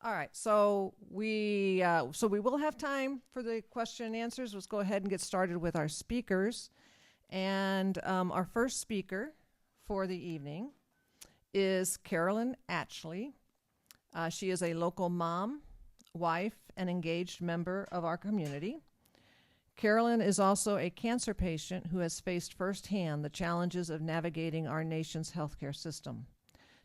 All right, so we will have time for the question and answers. Let's go ahead and get started with our speakers. And our first speaker for the evening is Carolyn Atchley. She is a local mom, wife, and engaged member of our community. Carolyn is also a cancer patient who has faced firsthand the challenges of navigating our nation's healthcare system.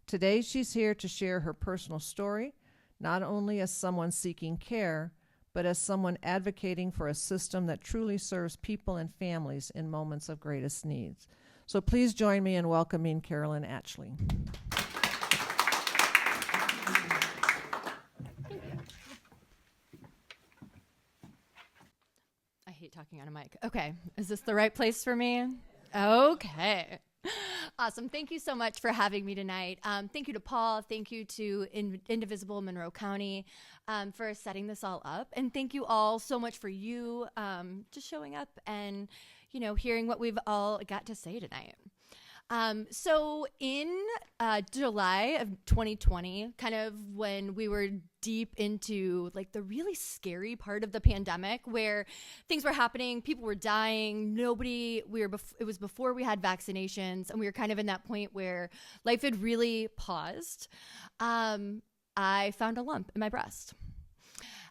Today, she's here to share her personal story, not only as someone seeking care, but as someone advocating for a system that truly serves people and families in moments of greatest needs. So please join me in welcoming Carolyn Atchley. I hate talking on a mic. Okay, is this the right place for me? Okay. Awesome. Thank you so much for having me tonight. Thank you to Paul. Thank you to Indivisible Monroe County for setting this all up. And thank you all so much for you just showing up and, hearing what we've all got to say tonight. So in July of 2020, kind of when we were deep into like the really scary part of the pandemic where things were happening, people were dying, it was before we had vaccinations, and we were kind of in that point where life had really paused. I found a lump in my breast.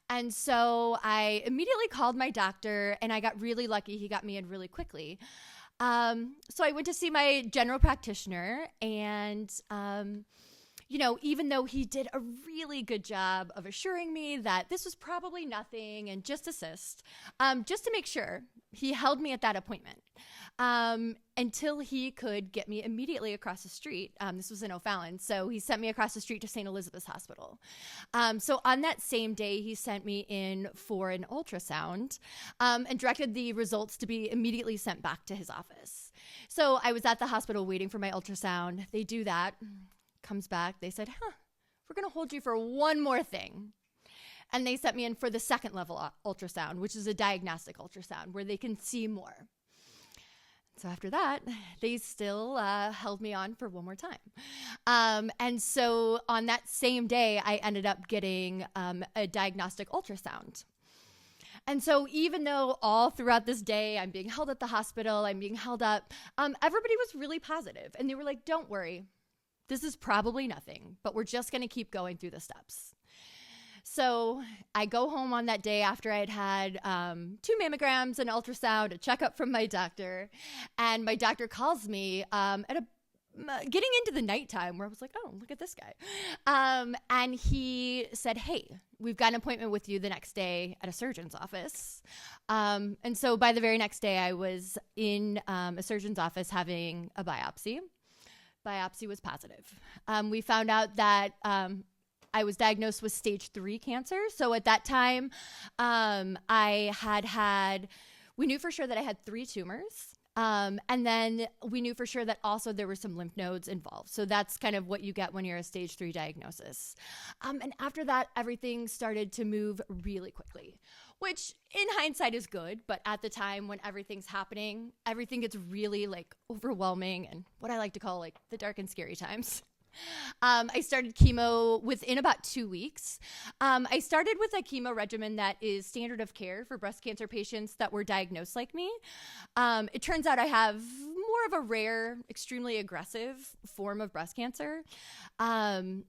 And so I immediately called my doctor, and I got really lucky. He got me in really quickly. So I went to see my general practitioner, and, even though he did a really good job of assuring me that this was probably nothing and just a cyst, just to make sure, he held me at that appointment until he could get me immediately across the street. This was in O'Fallon, so he sent me across the street to St. Elizabeth's Hospital. So on that same day, he sent me in for an ultrasound and directed the results to be immediately sent back to his office. So I was at the hospital waiting for my ultrasound. They do that, comes back. They said, we're going to hold you for one more thing. And they sent me in for the second level ultrasound, which is a diagnostic ultrasound where they can see more. So after that, they still held me on for one more time. And so on that same day, I ended up getting a diagnostic ultrasound. And so even though all throughout this day, I'm being held at the hospital, I'm being held up, everybody was really positive. And they were like, don't worry, this is probably nothing, but we're just going to keep going through the steps. So I go home on that day after I had 2 mammograms, an ultrasound, a checkup from my doctor. And my doctor calls me getting into the nighttime where I was like, oh, look at this guy. And he said, hey, we've got an appointment with you the next day at a surgeon's office. And so by the very next day, I was in a surgeon's office having a biopsy. Biopsy was positive. We found out that I was diagnosed with stage 3 cancer. So at that time, we knew for sure that I had 3 tumors. And then we knew for sure that also there were some lymph nodes involved. So that's kind of what you get when you're a stage 3 diagnosis. And after that, everything started to move really quickly, which in hindsight is good. But at the time when everything's happening, everything gets really like overwhelming and what I like to call like the dark and scary times. I started chemo within about 2 weeks. I started with a chemo regimen that is standard of care for breast cancer patients that were diagnosed like me. It turns out I have more of a rare, extremely aggressive form of breast cancer. And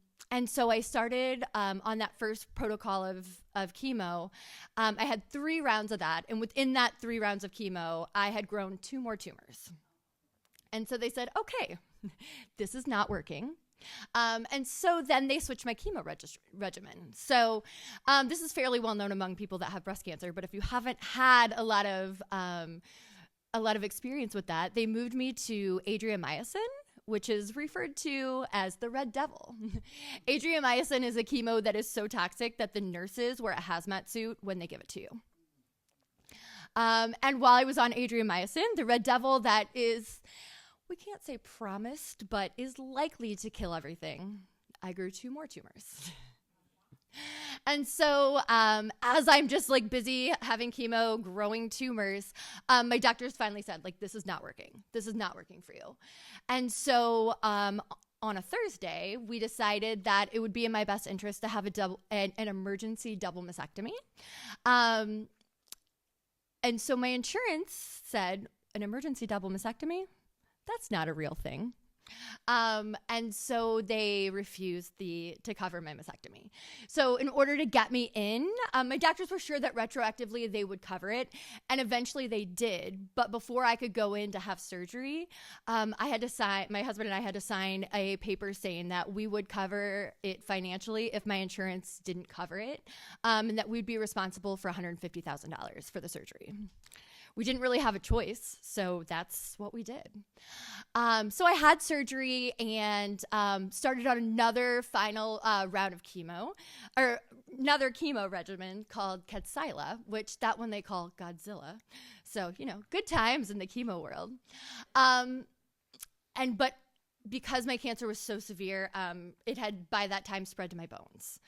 so I started on that first protocol of chemo. I had 3 rounds of that. And within that 3 rounds of chemo, I had grown 2 more tumors. And so they said, okay, this is not working. And so then they switched my chemo regimen. So this is fairly well known among people that have breast cancer. But if you haven't had a lot of experience with that, they moved me to adriamycin, which is referred to as the red devil. Adriamycin is a chemo that is so toxic that the nurses wear a hazmat suit when they give it to you. And while I was on adriamycin, the red devil that is, we can't say promised, but is likely to kill everything, I grew 2 more tumors. And so as I'm just like busy having chemo, growing tumors, my doctors finally said, like, this is not working. This is not working for you. And so on a Thursday, we decided that it would be in my best interest to have an emergency double mastectomy. And so my insurance said, an emergency double mastectomy? That's not a real thing. And so they refused to cover my mastectomy. So in order to get me in, my doctors were sure that retroactively they would cover it. And eventually they did. But before I could go in to have surgery, my husband and I had to sign a paper saying that we would cover it financially if my insurance didn't cover it. And that we'd be responsible for $150,000 for the surgery. We didn't really have a choice, so that's what we did. So I had surgery and started on another final round of chemo, or another chemo regimen called Kadcyla, which that one they call Godzilla. So, good times in the chemo world. But because my cancer was so severe, it had by that time spread to my bones.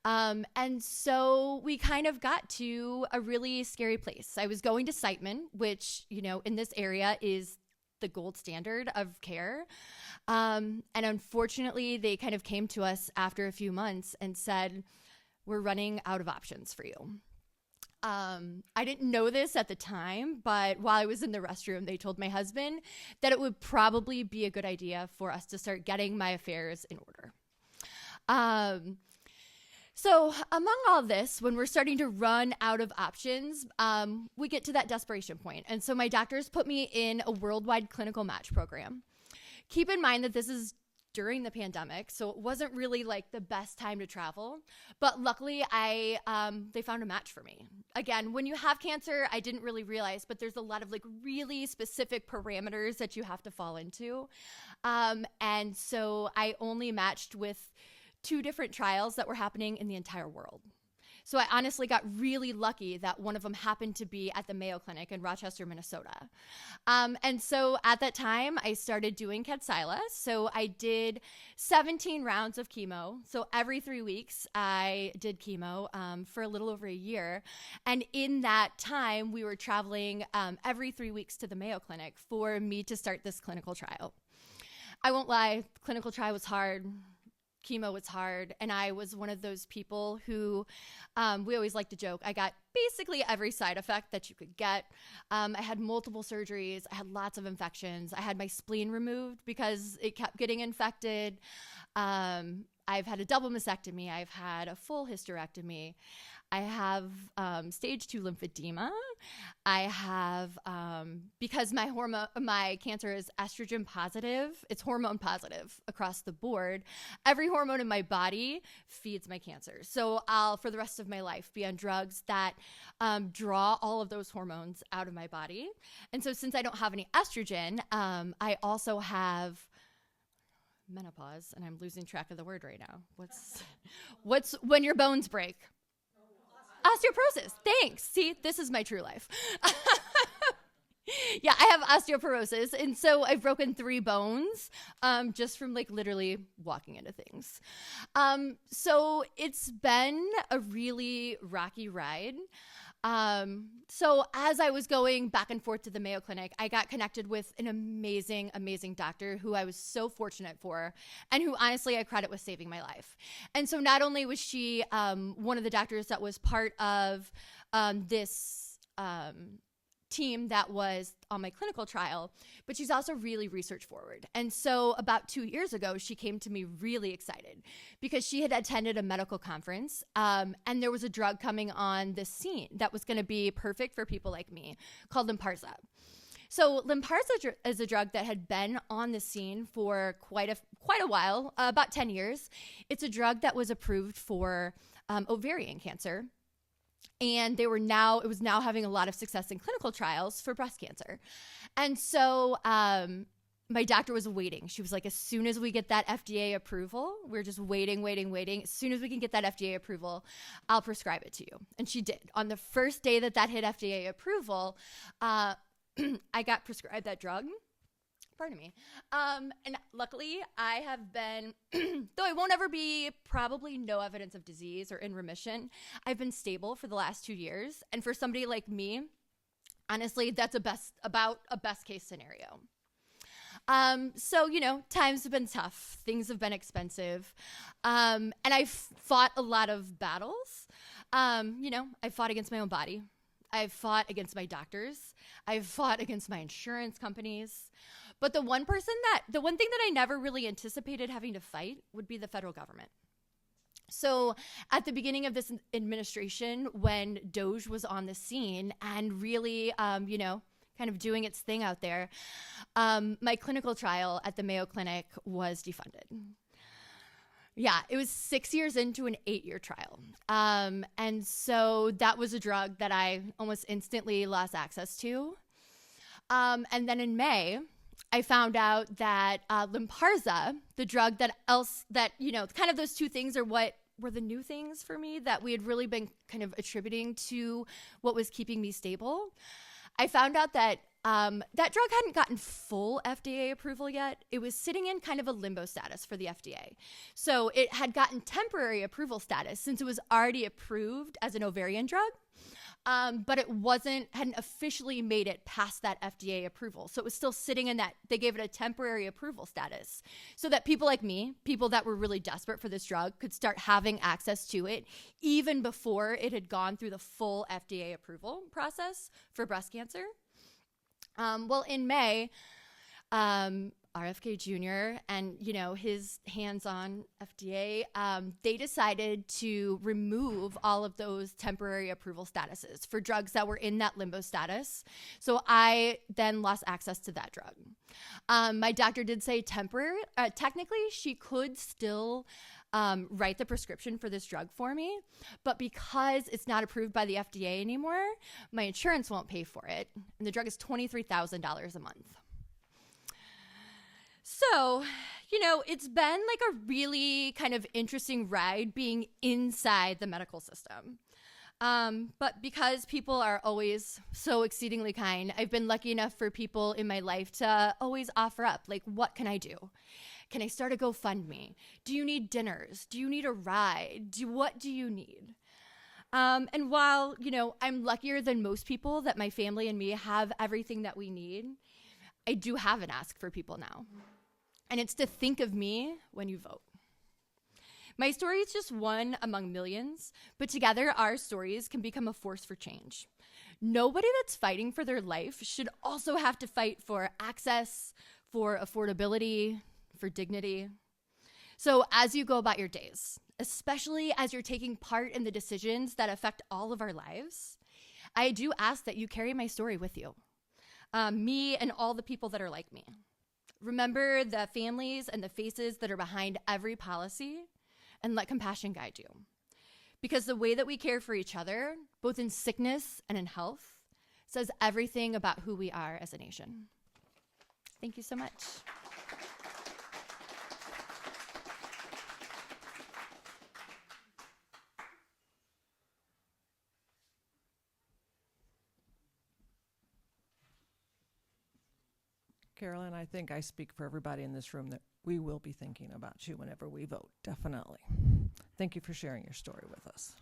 And so we kind of got to a really scary place. I was going to Siteman, which, in this area is the gold standard of care. And unfortunately, they kind of came to us after a few months and said, we're running out of options for you. I didn't know this at the time, but while I was in the restroom, they told my husband that it would probably be a good idea for us to start getting my affairs in order. So among all this, when we're starting to run out of options, we get to that desperation point. And so my doctors put me in a worldwide clinical match program. Keep in mind that this is during the pandemic, so it wasn't really like the best time to travel. But luckily, they found a match for me. Again, when you have cancer, I didn't really realize, but there's a lot of like really specific parameters that you have to fall into. And so I only matched with 2 different trials that were happening in the entire world. So I honestly got really lucky that one of them happened to be at the Mayo Clinic in Rochester, Minnesota. And so at that time, I started doing Kadcyla. So I did 17 rounds of chemo. So every 3 weeks, I did chemo for a little over a year. And in that time, we were traveling every 3 weeks to the Mayo Clinic for me to start this clinical trial. I won't lie, the clinical trial was hard. Chemo was hard, and I was one of those people who, we always like to joke, I got basically every side effect that you could get. I had multiple surgeries. I had lots of infections. I had my spleen removed because it kept getting infected. I've had a double mastectomy. I've had a full hysterectomy. I have stage 2 lymphedema. I have, because my cancer is estrogen positive, it's hormone positive across the board. Every hormone in my body feeds my cancer. So I'll, for the rest of my life, be on drugs that draw all of those hormones out of my body. And so since I don't have any estrogen, I also have menopause, and I'm losing track of the word right now. What's when your bones break? Osteoporosis. Thanks. See, this is my true life. Yeah, I have osteoporosis. And so I've broken 3 bones just from like literally walking into things. So it's been a really rocky ride. So as I was going back and forth to the Mayo Clinic, I got connected with an amazing, amazing doctor who I was so fortunate for, and who honestly I credit with saving my life. And so not only was she one of the doctors that was part of this team that was on my clinical trial, but she's also really research forward. And so about 2 years ago, she came to me really excited because she had attended a medical conference and there was a drug coming on the scene that was going to be perfect for people like me called Lynparza. So Lynparza is a drug that had been on the scene for quite a while, about 10 years. It's a drug that was approved for ovarian cancer. And it was now having a lot of success in clinical trials for breast cancer. And so my doctor was waiting. She was like, as soon as we get that FDA approval, we're just waiting. As soon as we can get that FDA approval, I'll prescribe it to you. And she did. On the first day that hit FDA approval, I got prescribed that drug. Pardon me. And luckily, I have been, though I won't ever be probably no evidence of disease or in remission, I've been stable for the last 2 years. And for somebody like me, honestly, that's about a best case scenario. So, times have been tough. Things have been expensive. And I've fought a lot of battles. I fought against my own body. I've fought against my doctors. I've fought against my insurance companies. But the one thing that I never really anticipated having to fight would be the federal government. So at the beginning of this administration, when Doge was on the scene and really, kind of doing its thing out there, my clinical trial at the Mayo Clinic was defunded. Yeah, it was 6 years into an 8-year trial. And so that was a drug that I almost instantly lost access to. And then in May, I found out that Lynparza, the drug kind of those two things are what were the new things for me that we had really been kind of attributing to what was keeping me stable. I found out that that drug hadn't gotten full FDA approval yet. It was sitting in kind of a limbo status for the FDA. So it had gotten temporary approval status since it was already approved as an ovarian drug. But it hadn't officially made it past that FDA approval. So it was still sitting in that, they gave it a temporary approval status so that people like me, people that were really desperate for this drug, could start having access to it even before it had gone through the full FDA approval process for breast cancer. Well, in May, RFK Jr. and, his hands-on FDA, they decided to remove all of those temporary approval statuses for drugs that were in that limbo status. So I then lost access to that drug. My doctor did say technically she could still write the prescription for this drug for me, but because it's not approved by the FDA anymore, my insurance won't pay for it. And the drug is $23,000 a month. So, it's been like a really kind of interesting ride being inside the medical system. But because people are always so exceedingly kind, I've been lucky enough for people in my life to always offer up, like, what can I do? Can I start a GoFundMe? Do you need dinners? Do you need a ride? What do you need? And while, I'm luckier than most people that my family and me have everything that we need, I do have an ask for people now. And it's to think of me when you vote. My story is just one among millions, but together our stories can become a force for change. Nobody that's fighting for their life should also have to fight for access, for affordability, for dignity. So as you go about your days, especially as you're taking part in the decisions that affect all of our lives, I do ask that you carry my story with you. Me and all the people that are like me. Remember the families and the faces that are behind every policy, and let compassion guide you. Because the way that we care for each other, both in sickness and in health, says everything about who we are as a nation. Thank you so much. Carolyn, I think I speak for everybody in this room that we will be thinking about you whenever we vote, definitely. Thank you for sharing your story with us.